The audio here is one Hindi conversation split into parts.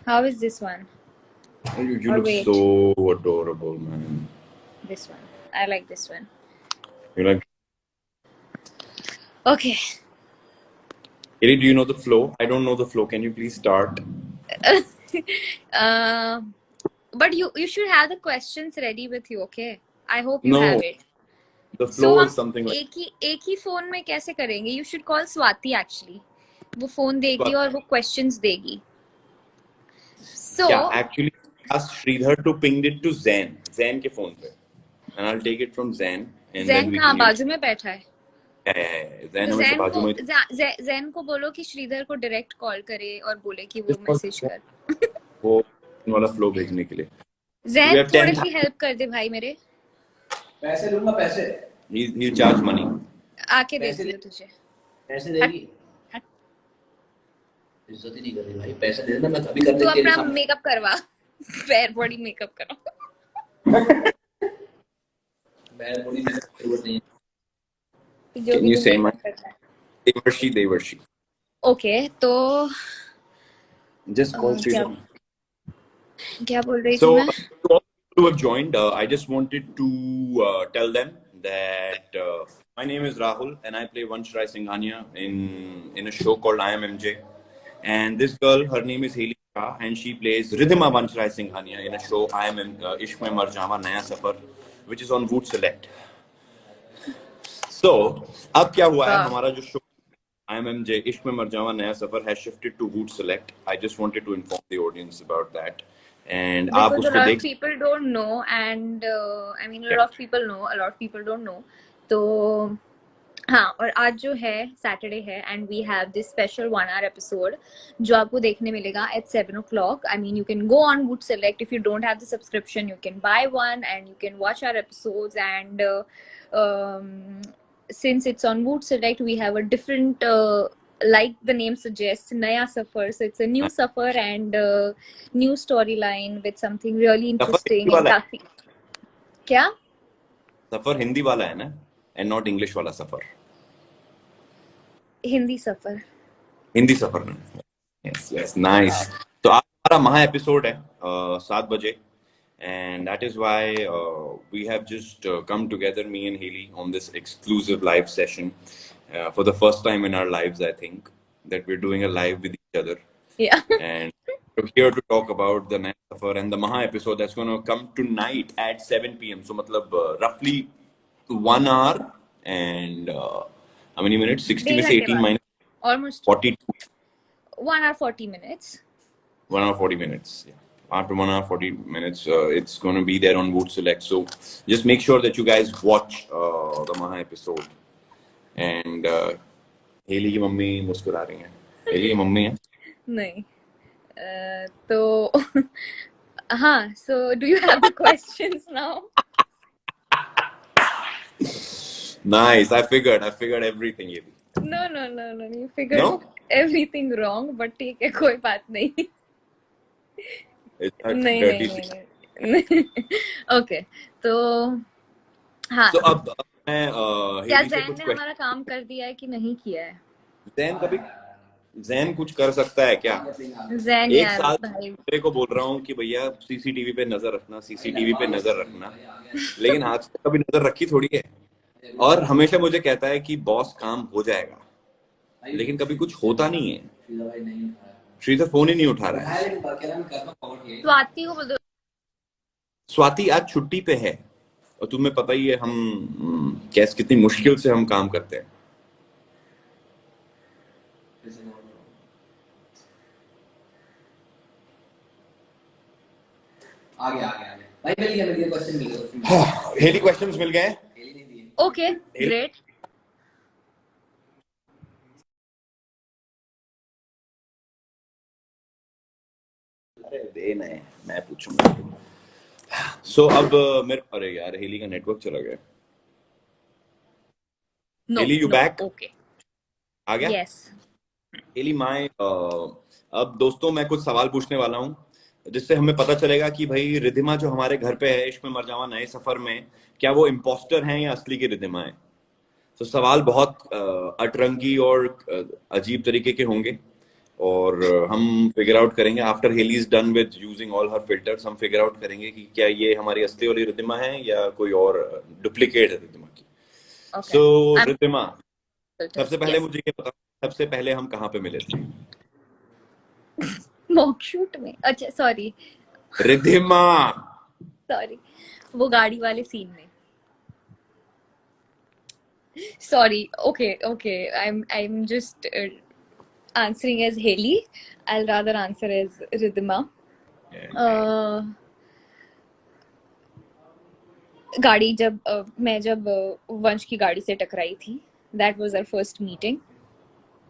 How is this one? You Or look wait. so adorable, man. This one. I like this one. You like? Okay. Haley, do you know the flow? I don't know the flow. Can you please start? But you should have the questions ready with you, okay? I hope you No, have it. the So flow हम is something like. एक ही फोन में कैसे करेंगे? You should call Swati actually. वो फोन देगी और वो questions देगी. So Yeah, actually, ask Sridhar to ping it to Zen. Zen के phone पे. And I'll take it from Zen. And then Zen we कहाँ can use. बाजू में बैठा है? Yeah. Zen तो हमेशा बाजू में. ज़ैन को बोलो कि श्रीधर को डायरेक्ट कॉल करे और बोले कि वो मैसेज कर. वो वाला फ्लो भेजने के लिए. ज़ैन थोड़ी सी हेल्प कर दे भाई मेरे. पैसे दूंगा पैसे. He'll charge money. आके देती हूँ तुझे. पैसे देगी. इज्जत ही नहीं कर रही भाई. पैसे दे देना मैं अभी कर देती. तू अपना मेकअप करवा. फेयर बॉडी मेकअप करो. फेयर बॉडी मेकअप की जरूरत नहीं है. Can you say my Devarshi? Okay, तो Just call Sridhar. क्या बोल रही थी So, मैं? to all who have joined, I just wanted to tell them that my name is Rahul and I play Vansh Rai Singhania in a show called I Am MJ. And this girl, her name is Haley Shah, and she plays Ridhima Vansh Rai Singhania in a show I Am Ishq Mein Mar Jawa Naya Safar, which is on Woot Select. So, अब क्या हुआ है? हमारा जो show I Am MJ Ishq Mein Mar Jawa Naya Safar has shifted to Woot Select. I just wanted to inform the audience about that. And because a lot of people don't know, and I mean a lot of people know, a lot of people don't know. तो हाँ, और आज जो है सैटरडे है and we have this special 1 hour episode जो आपको देखने मिलेगा at 7 o'clock. I mean you can go on Woot Select. If you don't have the subscription, you can buy one and you can watch our episodes. And since it's on Woot Select, we have a different like the name suggests, Naya Safar. So it's a new Safar and new storyline with something really interesting. क्या? Safar Hindi वाला है ना, and not English वाला Safar. Hindi Safar. Hindi Safar. Yes, nice. तो आज हमारा महा एपिसोड है 7 बजे, and that is why we have just come together, me and Haley, on this exclusive live session. For the first time in our lives, I think, that we're doing a live with each other. Yeah. And we're here to talk about the Naya Safar and the Maha episode that's going to come tonight at 7 p.m. So, matlab, roughly 1 hour and how many minutes? 60 minutes, 18 minutes? Almost 42. 1 hour 40 minutes. 1 hour 40 minutes, yeah. After 1 hour 40 minutes, it's going to be there on Woot Select. So, just make sure that you guys watch the Maha episode. And Haley की मम्मी मुस्कुरा रही हैं. हेली की मम्मी है? नहीं. तो हाँ. So do you have the questions now? Nice. I figured everything. Haley. No. You figured everything wrong. But ठीक है, कोई बात नहीं. नहीं. Okay. तो हाँ. So अब मैं क्या ज़ैन ने हमारा काम कर दिया है कि नहीं किया है? ज़ैन कुछ कर सकता है क्या? ज़ैन एक साल मेरे को बोल रहा हूँ कि भैया सीसीटीवी पे नजर रखना, लेकिन आज तक कभी नजर रखी थोड़ी है. और हमेशा मुझे कहता है कि बॉस काम हो जाएगा, लेकिन कभी कुछ होता नहीं है. श्रीधर फोन ही नहीं उठा रहा है. स्वाति को बोल दो. स्वाति आज छुट्टी पे है और तुम्हें पता ही है हम कितनी मुश्किल से हम काम करते हैं. आगे भाई मिल गया क्वेश्चन मिल गया. हेली क्वेश्चंस मिल गए. Okay, great. अरे देना है, मैं पूछूंगा. So अब मेरे अरे यार हेली का नेटवर्क चला गया. Haley you back? ओके. आ गया? यस. हेली अब दोस्तों मैं कुछ सवाल पूछने वाला हूँ जिससे हमें पता चलेगा कि भाई रिधिमा जो हमारे घर पे है इश्क में मर जावा नए सफर में, क्या वो इम्पोस्टर हैं या असली की रिधिमा है. तो सवाल बहुत अटरंगी और अजीब तरीके के होंगे और हम फिगर आउट करेंगे after Haley is done with using all her filters, हम फिगर आउट करेंगे कि क्या ये हमारी असली वाली रिद्धिमा है या कोई और डुप्लीकेट है रिद्धिमा की। Okay. So I'm Riddhima, filters. सबसे पहले Yes. मुझे ये बताओ, सबसे पहले हम कहाँ पे मिले थे? मॉक शूट में। अच्छा सॉरी रिद्धिमा, सॉरी, वो गाड़ी वाले सीन में। Sorry. Okay, okay. I'm just answering as Haley. I'll rather answer as Ridhima. गाड़ी जब मैं जब वंश की गाड़ी से टकराई थी, that was our first meeting.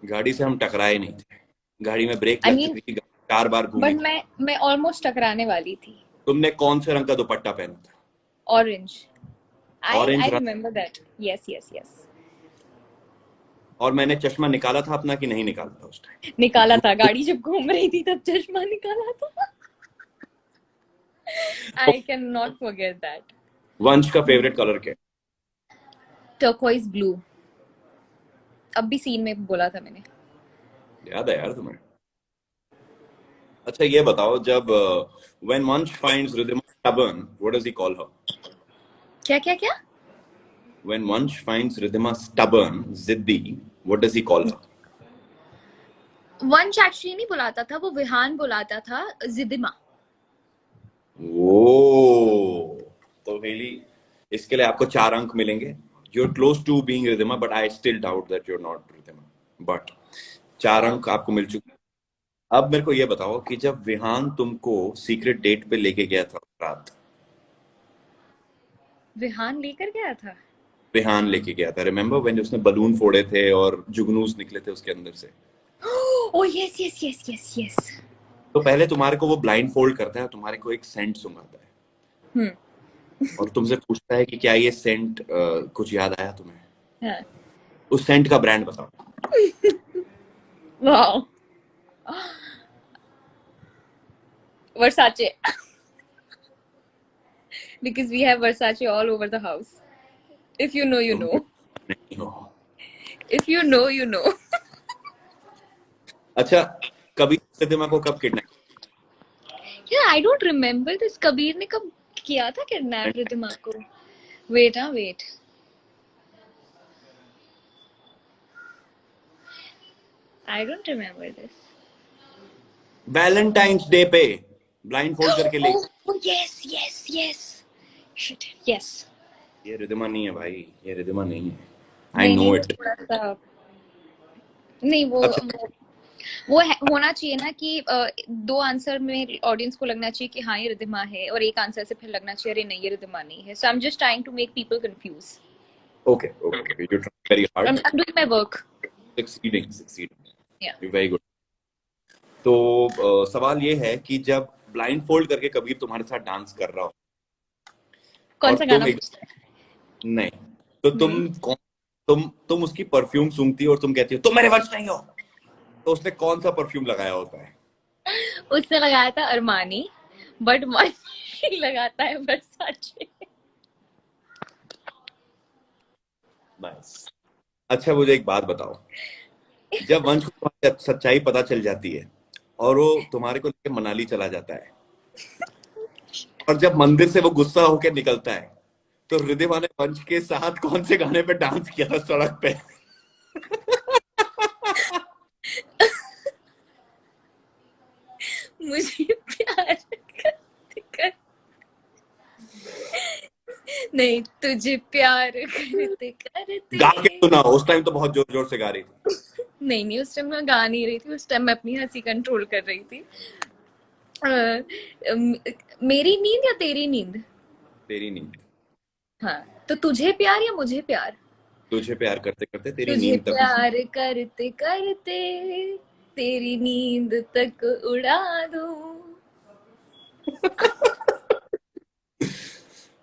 गाड़ी से हम टकराए नहीं थे, गाड़ी में ब्रेक I लग mean, चुकी थी, 4 बार घूमी but थी। मैं almost टकराने वाली थी। तुमने कौन से रंग का दुपट्टा पहना था? Orange. I ऑरेंज रंग। remember that. Yes, yes, yes. और मैंने चश्मा निकाला था अपना कि नहीं निकाला था उस टाइम? निकाला था, गाड़ी जब घूम रही थी तब चश्मा निकाला था। I cannot forget that. वंश का फेवरेट कलर क्या है? Turquoise blue. अब भी सीन में बोला था मैंने। याद है यार तुम्हें? अच्छा ये बताओ, जब when Vansh finds Ridhima stubborn, what does he call her? क्या क्या क्या? When Vansh finds Ridhima stubborn, जिद्दी, what does he call her? वंश एक्चुअली नहीं बुलाता था, वो विहान बुलाता था जिदिमा। ओ, तो हेली, इसके लिए आपको 4 अंक मिलेंगे। You're close to being Ridhima, but I still doubt that you're not Ridhima. But 4 अंक आपको मिल चुके हैं। अब मेरे को ये बताओ कि जब विहान तुमको सीक्रेट डेट पे लेके गया था रात, विहान लेकर गया था। विहान लेके गया था, रिमेम्बर व्हेन उसने बलून फोड़े थे और जुगनूस निकले थे उसके अंदर से? Oh yes yes yes yes yes. तो पहले तुम्हारे को वो ब्लाइंड फोल्ड करता है, तुम्हारे को एक सेंट सुंघाता है और तुमसे पूछता है कि क्या ये सेंट कुछ याद आया तुम्हें? हाँ। उस सेंट का ब्रांड बताओ। Wow, Versace. Because we have Versace all over the house. If you know, you know. नहीं हो। If you know, you know. अच्छा, कबीर रिद्धिमा को कब kidnap? Yeah, I don't remember this. Kabir ने कब किया था किडनैप रिद्धिमा को? Wait, wait. I don't remember this. Valentine's day पे ब्लाइंड फोल्ड करके ले। Oh yes, yes, yes. Shit, yes. ये रिद्धिमा नहीं है भाई, ये रिद्धिमा नहीं है। I नहीं know नहीं, it. थोड़ा सा नहीं वो अच्छा। वो होना चाहिए ना कि 2 आंसर में ऑडियंस को लगना चाहिए कि हाँ ये रिद्धिमा है, और 1 आंसर से फिर लगना चाहिए अरे नहीं ये रिद्धिमा नहीं है। So I'm just trying to make people confuse. Okay. You're trying very hard. I'm doing my work. Succeeding. Yeah. You're very good. तो सवाल ये है कि जब ब्लाइंड फोल्ड करके कबीर तुम्हारे साथ डांस कर रहा हो, कौन सा गाना? नहीं, तो तुम उसकी परफ्यूम सूंघती हो और तुम कहती हो तुम मेरे वंश नहीं हो, तो उसने कौन सा परफ्यूम लगाया होता है? उसने लगाया था अरमानी, बट वंश लगाता है वर्साचे। बस। अच्छा मुझे एक बात बताओ, जब वंश को सच्चाई पता चल जाती है और वो तुम्हारे को लेके मनाली चला जाता है, और जब मंदिर से वो गुस्सा होकर निकलता है, तो रिद्धिमा ने वंश के साथ कौन से गाने पे डांस किया था सड़क पे? मुझे प्यार करते नहीं, तुझे प्यार करते करते। गा के सुनाओ, उस टाइम तो बहुत जोर जोर से गा रही थी। नहीं उस टाइम मैं गा नहीं रही थी, उस टाइम मैं अपनी हंसी कंट्रोल कर रही थी। मेरी नींद या तेरी नींद? तेरी नींद। हाँ, तो तुझे प्यार या मुझे प्यार? तुझे प्यार करते करते तेरी तुझे नींद तक। प्यार करते करते तेरी नींद तक उड़ा दूं।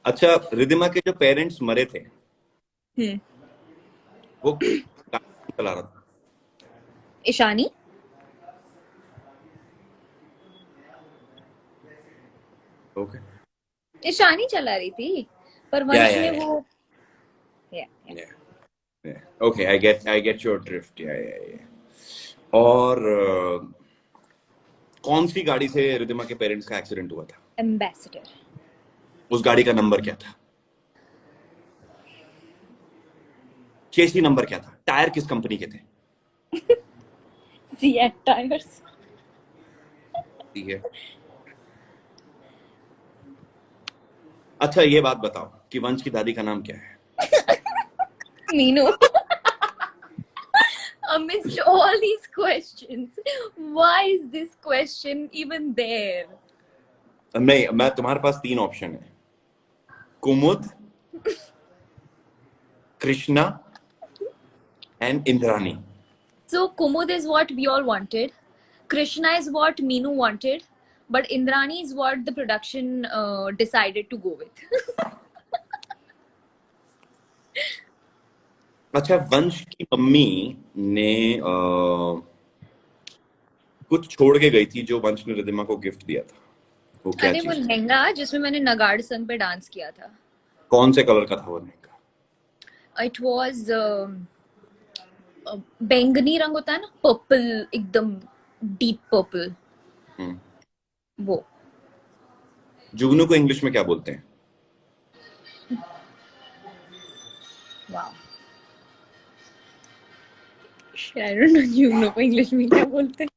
अच्छा, रिद्धिमा के जो पेरेंट्स मरे थे, वो चला रहा था? ईशानी। ओके। ईशानी चला रही थी, पर वंश ने वो okay, I get your drift. और कौन सी गाड़ी से रिद्धिमा के पेरेंट्स का एक्सीडेंट हुआ था? एम्बेसडर। उस गाड़ी का नंबर क्या था? चेसी नंबर क्या था? टायर किस कंपनी के थे? CEAT tyres. ठीक है। अच्छा ये बात बताओ कि वंश की दादी का नाम क्या है? Meenu. Amidst all these questions, why is this question even there? नहीं, मैं तुम्हारे पास 3 ऑप्शन है, Kumud, Krishna and Indrani. So Kumud is what we all wanted, Krishna is what Meenu wanted, but Indrani is what the production decided to go with. अच्छा, वंश की मम्मी ने कुछ छोड़ के गई थी जो वंश ने रिद्धिमा को गिफ्ट दिया था, वो क्या अरे वो चीज? लहंगा जिसमें मैंने नगाड़ संग पे डांस किया था। कौन से कलर का था वो लहंगा? It was बैंगनी रंग होता है ना, पर्पल, एकदम डीप पर्पल, वो। जुगनू को इंग्लिश में क्या बोलते हैं? वाह, I don't know, you know को इंग्लिश में क्या बोलते हैं?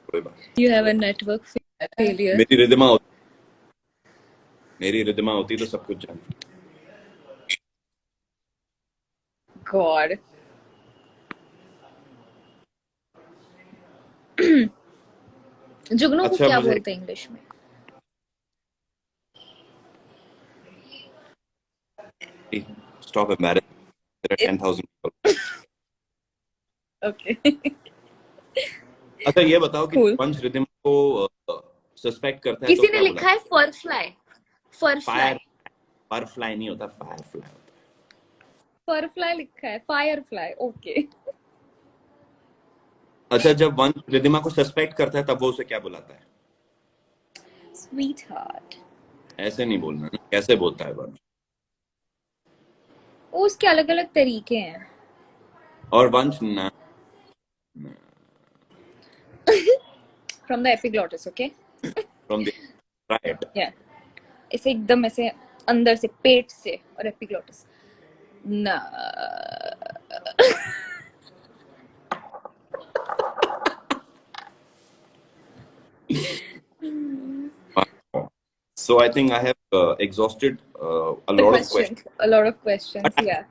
कोई बात नहीं। You have a network failure. मेरी रिद्धिमा होती तो सब कुछ जानती। God. जुगनू को अच्छा, क्या मुझे बोलते हैं इंग्लिश में? Stop embarrassing, there are 10,000 people. Okay. अच्छा ये बताओ कि Cool. वंश रिद्धिमा को सस्पेक्ट करता है तो किसी ने क्या लिखा है फर फ्लाई। फर फ्लाई। फायर फ्लाई नहीं होता, फायर फ्लाई होता है। फर फ्लाई लिखा है, फायर फ्लाई। ओके। अच्छा, जब वंश रिद्धिमा को सस्पेक्ट करता है तब वो उसे क्या बुलाता है? Sweet heart. ऐसे नहीं बोलना ना, कैसे बोलता है वंश? उसके अलग अलग तरीके हैं। और वंश ना from the epiglottis, okay? From the right. या इसे एकदम ऐसे अंदर से, पेट से, और एपिग्लॉटिस ना। So I think I have exhausted a The lot of questions, questions. a lot of questions, But yeah.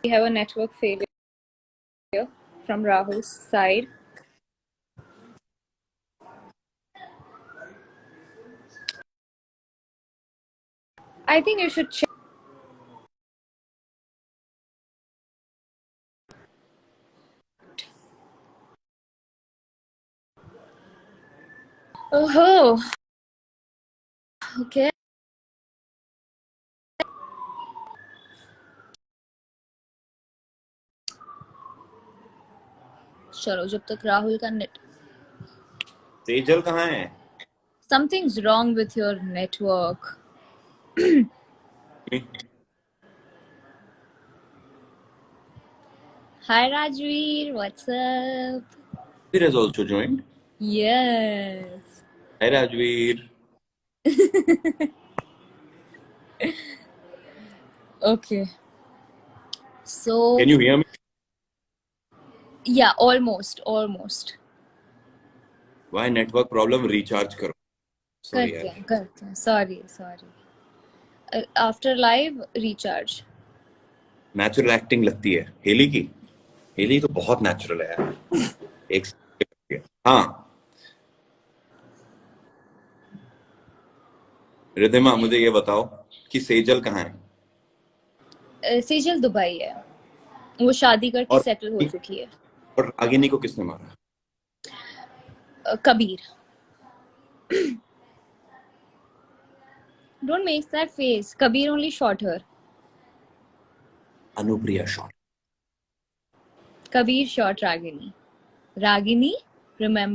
We have a network failure from Rahul's side. I think you should check. Oh, okay. चलो, जब तक राहुल का नेट। तेजल कहाँ है? Something's wrong with your network. Hi Rajveer, what's up? Rajveer has also joined. Yes. Hi Rajveer. Okay. So Can you hear me? yeah, almost. Why network problem? Recharge करो. Sorry यार. करते हैं. Sorry. After live, recharge. Natural acting लगती है हेली की. हेली तो बहुत नेचुरल है यार. एक second. हाँ रिद्धिमा, मुझे ये बताओ कि सेजल कहाँ है? सेजल दुबई है, वो शादी करके और सेटल हो चुकी है। और रागिनी को किसने मारा? Kabir. Don't make that face. Kabir only shot her. Anupriya shot. Kabir shot Ragini. Ragini, remember